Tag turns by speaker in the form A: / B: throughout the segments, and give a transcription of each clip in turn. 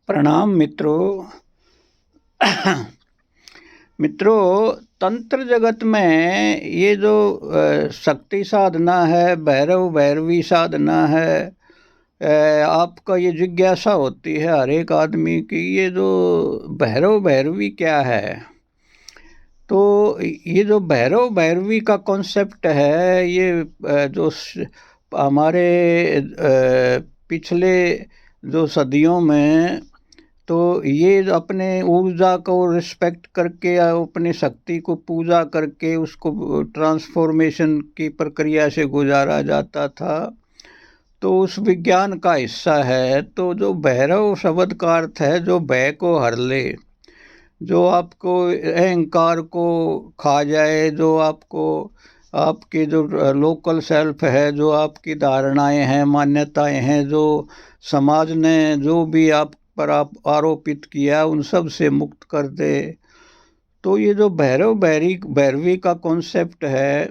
A: प्रणाम मित्रों। मित्रों, तंत्र जगत में ये जो शक्ति साधना है, भैरव भैरवी साधना है, आपका ये जिज्ञासा होती है हर एक आदमी की, ये जो भैरव भैरवी क्या है। तो ये जो भैरव भैरवी का कॉन्सेप्ट है, ये जो हमारे पिछले जो सदियों में, तो ये अपने ऊर्जा को रिस्पेक्ट करके या अपनी शक्ति को पूजा करके उसको ट्रांसफॉर्मेशन की प्रक्रिया से गुजारा जाता था। तो उस विज्ञान का हिस्सा है। तो जो भैरव शब्द का अर्थ है जो भय को हर ले, जो आपको अहंकार को खा जाए, जो आपको आपके जो लोकल सेल्फ है, जो आपकी धारणाएं हैं, मान्यताएं हैं, जो समाज ने जो भी आप पर आप आरोपित किया, उन सब से मुक्त कर दे। तो ये जो भैरव भैरवी का कॉन्सेप्ट है,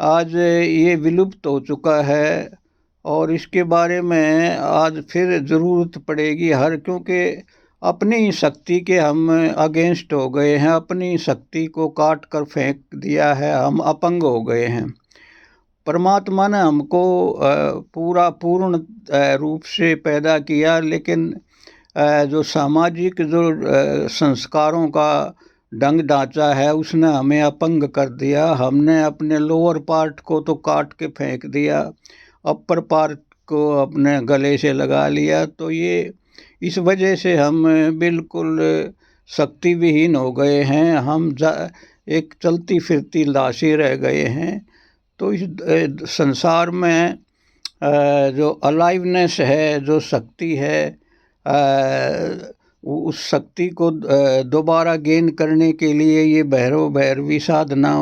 A: आज ये विलुप्त हो चुका है और इसके बारे में आज फिर ज़रूरत पड़ेगी हर, क्योंकि अपनी शक्ति के हम अगेंस्ट हो गए हैं, अपनी शक्ति को काट कर फेंक दिया है, हम अपंग हो गए हैं। परमात्मा ने हमको पूर्ण रूप से पैदा किया, लेकिन जो सामाजिक जो संस्कारों का ढंग ढांचा है, उसने हमें अपंग कर दिया। हमने अपने लोअर पार्ट को तो काट के फेंक दिया, अपर पार्ट को अपने गले से लगा लिया। तो ये इस वजह से हम बिल्कुल शक्ति विहीन हो गए हैं, हम एक चलती फिरती लाशें रह गए हैं। तो इस संसार में जो अलाइवनेस है, जो शक्ति है, उस शक्ति को दोबारा गेन करने के लिए ये भैरव भैरवी साधना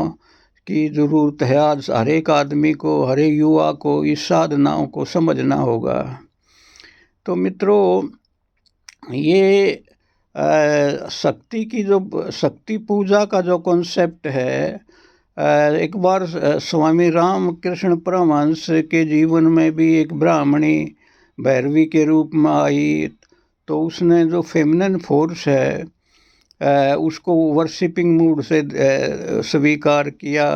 A: की ज़रूरत है। आज हर एक आदमी को, हर एक युवा को इस साधनाओं को समझना होगा। तो मित्रों, ये शक्ति की जो शक्ति पूजा का जो कॉन्सेप्ट है, एक बार स्वामी रामकृष्ण परमहंस के जीवन में भी एक ब्राह्मणी भैरवी के रूप में आई। तो उसने जो फेमिनिन फोर्स है उसको वर्शिपिंग मूड से स्वीकार किया,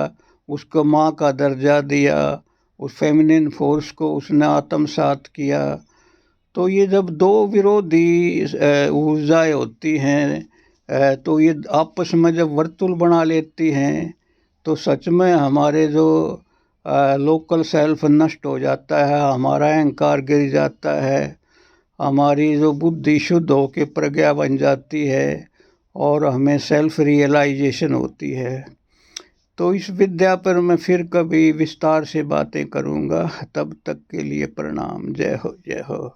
A: उसको माँ का दर्जा दिया, उस फेमिनिन फोर्स को उसने आत्मसात किया। तो ये जब दो विरोधी ऊर्जाएं होती हैं, तो ये आपस में जब वर्तुल बना लेती हैं, तो सच में हमारे जो लोकल सेल्फ नष्ट हो जाता है, हमारा अहंकार गिर जाता है, हमारी जो बुद्धि शुद्ध होकर प्रज्ञा बन जाती है और हमें सेल्फ रियलाइजेशन होती है। तो इस विद्या पर मैं फिर कभी विस्तार से बातें करूँगा। तब तक के लिए प्रणाम। जय हो, जय हो।